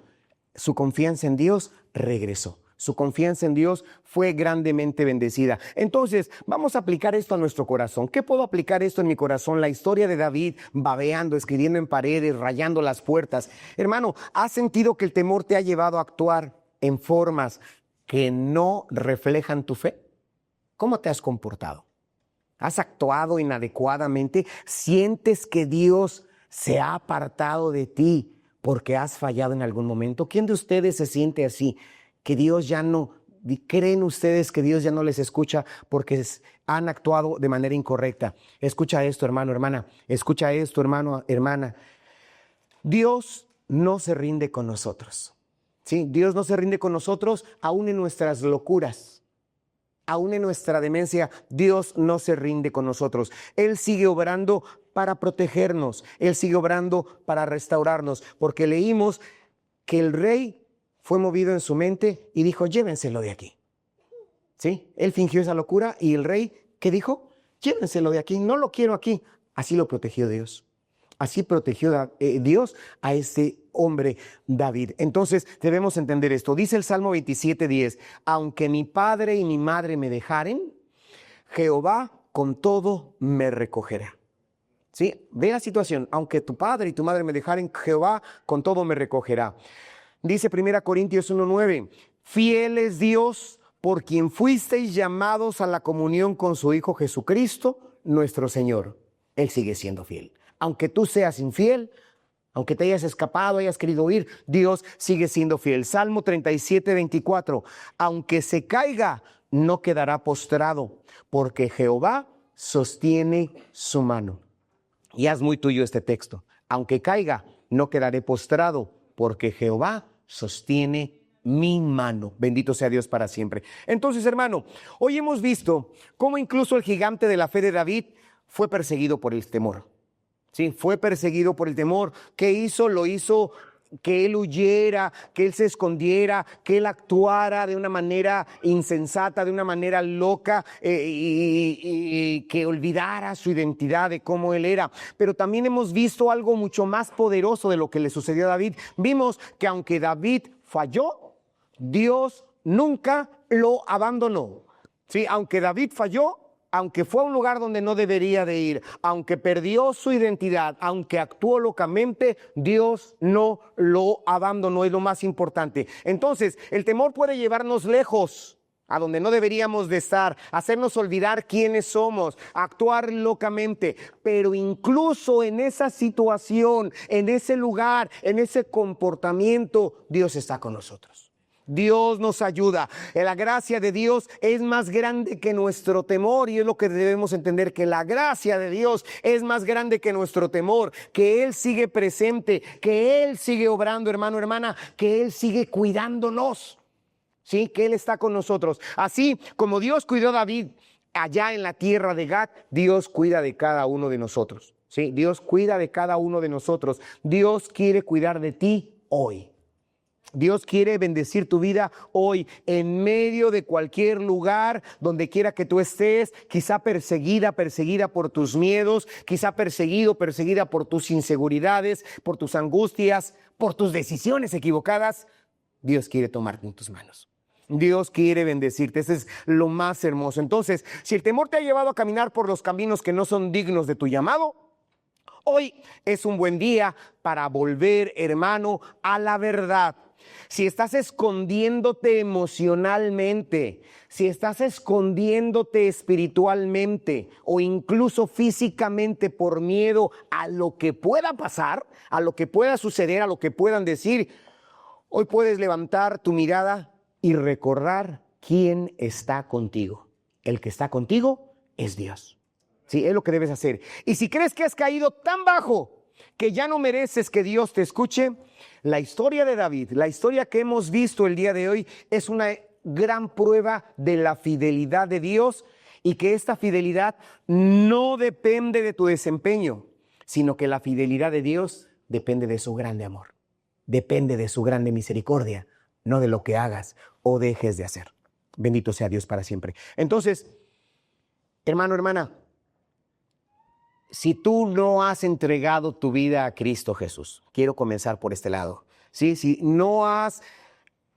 Su confianza en Dios regresó. Su confianza en Dios fue grandemente bendecida. Entonces, vamos a aplicar esto a nuestro corazón. ¿Qué puedo aplicar esto en mi corazón? La historia de David babeando, escribiendo en paredes, rayando las puertas. Hermano, ¿has sentido que el temor te ha llevado a actuar en formas que no reflejan tu fe? ¿Cómo te has comportado? ¿Has actuado inadecuadamente? ¿Sientes que Dios se ha apartado de ti porque has fallado en algún momento? ¿Quién de ustedes se siente así? Que Dios ya no, ¿creen ustedes que Dios ya no les escucha porque han actuado de manera incorrecta? Escucha esto, hermano, hermana. Escucha esto, hermano, hermana. Dios no se rinde con nosotros. ¿Sí? Dios no se rinde con nosotros aún en nuestras locuras. Aún en nuestra demencia, Dios no se rinde con nosotros. Él sigue obrando para protegernos. Él sigue obrando para restaurarnos. Porque leímos que el rey fue movido en su mente y dijo: llévenselo de aquí. ¿Sí? Él fingió esa locura y el rey, ¿qué dijo? Llévenselo de aquí, no lo quiero aquí. Así lo protegió Dios. Así protegió Dios a este hombre David. Entonces debemos entender esto. Dice el Salmo 27:10, aunque mi padre y mi madre me dejaren, Jehová con todo me recogerá. ¿Sí? Ve la situación, aunque tu padre y tu madre me dejaren, Jehová con todo me recogerá. Dice 1 Corintios 1:9, fiel es Dios por quien fuisteis llamados a la comunión con su Hijo Jesucristo, nuestro Señor. Él sigue siendo fiel. Aunque tú seas infiel, aunque te hayas escapado, hayas querido huir, Dios sigue siendo fiel. Salmo 37:24, aunque se caiga, no quedará postrado, porque Jehová sostiene su mano. Y haz muy tuyo este texto. Aunque caiga, no quedaré postrado, porque Jehová sostiene mi mano. Bendito sea Dios para siempre. Entonces, hermano, hoy hemos visto cómo incluso el gigante de la fe de David fue perseguido por el temor. Sí, fue perseguido por el temor. ¿Qué hizo? Lo hizo que él huyera, que él se escondiera, que él actuara de una manera insensata, de una manera loca, y que olvidara su identidad de cómo él era. Pero también hemos visto algo mucho más poderoso de lo que le sucedió a David. Vimos que aunque David falló, Dios nunca lo abandonó. Sí, aunque David falló, aunque fue a un lugar donde no debería de ir, aunque perdió su identidad, aunque actuó locamente, Dios no lo abandonó, es lo más importante. Entonces, el temor puede llevarnos lejos, a donde no deberíamos de estar, hacernos olvidar quiénes somos, actuar locamente, pero incluso en esa situación, en ese lugar, en ese comportamiento, Dios está con nosotros. Dios nos ayuda. La gracia de Dios es más grande que nuestro temor, y es lo que debemos entender, que la gracia de Dios es más grande que nuestro temor, que Él sigue presente, que Él sigue obrando, hermano, hermana, que Él sigue cuidándonos, ¿sí? Que Él está con nosotros. Así como Dios cuidó a David allá en la tierra de Gad, Dios cuida de cada uno de nosotros, ¿sí? Dios cuida de cada uno de nosotros. Dios quiere cuidar de ti hoy. Dios quiere bendecir tu vida hoy, en medio de cualquier lugar, donde quiera que tú estés, quizá perseguida por tus miedos, quizá perseguida por tus inseguridades, por tus angustias, por tus decisiones equivocadas. Dios quiere tomarte en tus manos. Dios quiere bendecirte. Eso es lo más hermoso. Entonces, si el temor te ha llevado a caminar por los caminos que no son dignos de tu llamado, hoy es un buen día para volver, hermano, a la verdad. Si estás escondiéndote emocionalmente, si estás escondiéndote espiritualmente o incluso físicamente por miedo a lo que pueda pasar, a lo que pueda suceder, a lo que puedan decir, hoy puedes levantar tu mirada y recordar quién está contigo. El que está contigo es Dios. Sí, es lo que debes hacer. Y si crees que has caído tan bajo que ya no mereces que Dios te escuche, la historia de David, la historia que hemos visto el día de hoy, es una gran prueba de la fidelidad de Dios, y que esta fidelidad no depende de tu desempeño, sino que la fidelidad de Dios depende de su grande amor, depende de su grande misericordia, no de lo que hagas o dejes de hacer. Bendito sea Dios para siempre. Entonces, hermano, hermana, si tú no has entregado tu vida a Cristo Jesús, quiero comenzar por este lado. ¿Sí? Si no has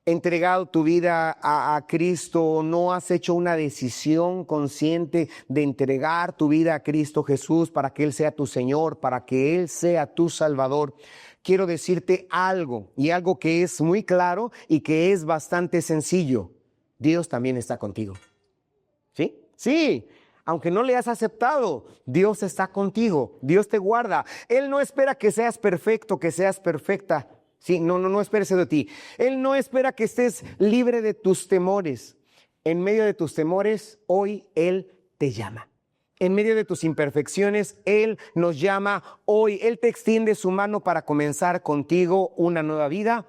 entregado tu vida a Cristo, no has hecho una decisión consciente de entregar tu vida a Cristo Jesús para que Él sea tu Señor, para que Él sea tu Salvador, quiero decirte algo, y algo que es muy claro y que es bastante sencillo. Dios también está contigo. ¿Sí? Sí. Aunque no le has aceptado, Dios está contigo, Dios te guarda. Él no espera que seas perfecto, que seas perfecta. Sí, no esperes de ti. Él no espera que estés libre de tus temores. En medio de tus temores, hoy Él te llama. En medio de tus imperfecciones, Él nos llama hoy. Él te extiende su mano para comenzar contigo una nueva vida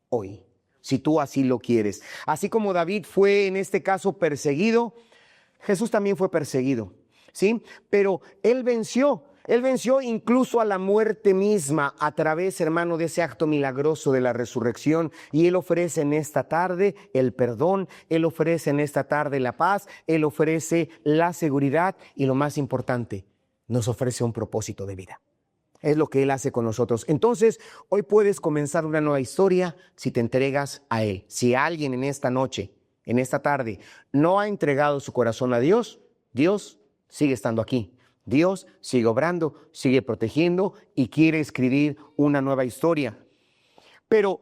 hoy, si tú así lo quieres. Así como David fue en este caso perseguido, Jesús también fue perseguido, ¿sí? Pero Él venció incluso a la muerte misma a través, hermano, de ese acto milagroso de la resurrección. Y Él ofrece en esta tarde el perdón, Él ofrece en esta tarde la paz, Él ofrece la seguridad y, lo más importante, nos ofrece un propósito de vida. Es lo que Él hace con nosotros. Entonces, hoy puedes comenzar una nueva historia si te entregas a Él. Si alguien en esta noche, en esta tarde, no ha entregado su corazón a Dios, Dios sigue estando aquí. Dios sigue obrando, sigue protegiendo y quiere escribir una nueva historia. Pero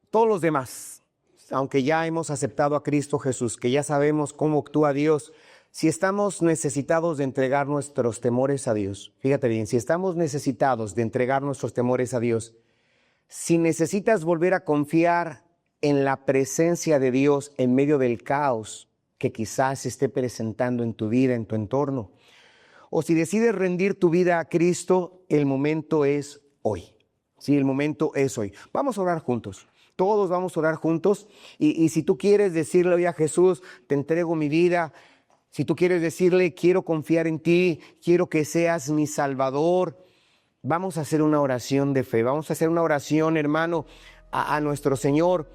todos los demás, aunque ya hemos aceptado a Cristo Jesús, que ya sabemos cómo actúa Dios, si estamos necesitados de entregar nuestros temores a Dios, fíjate bien, si estamos necesitados de entregar nuestros temores a Dios, si necesitas volver a confiar en la presencia de Dios en medio del caos que quizás se esté presentando en tu vida, en tu entorno, o si decides rendir tu vida a Cristo, el momento es hoy. Sí, el momento es hoy. Vamos a orar juntos. Todos vamos a orar juntos. Y si tú quieres decirle hoy a Jesús, te entrego mi vida. Si tú quieres decirle, quiero confiar en ti, quiero que seas mi Salvador, vamos a hacer una oración de fe. Vamos a hacer una oración, hermano, a nuestro Señor.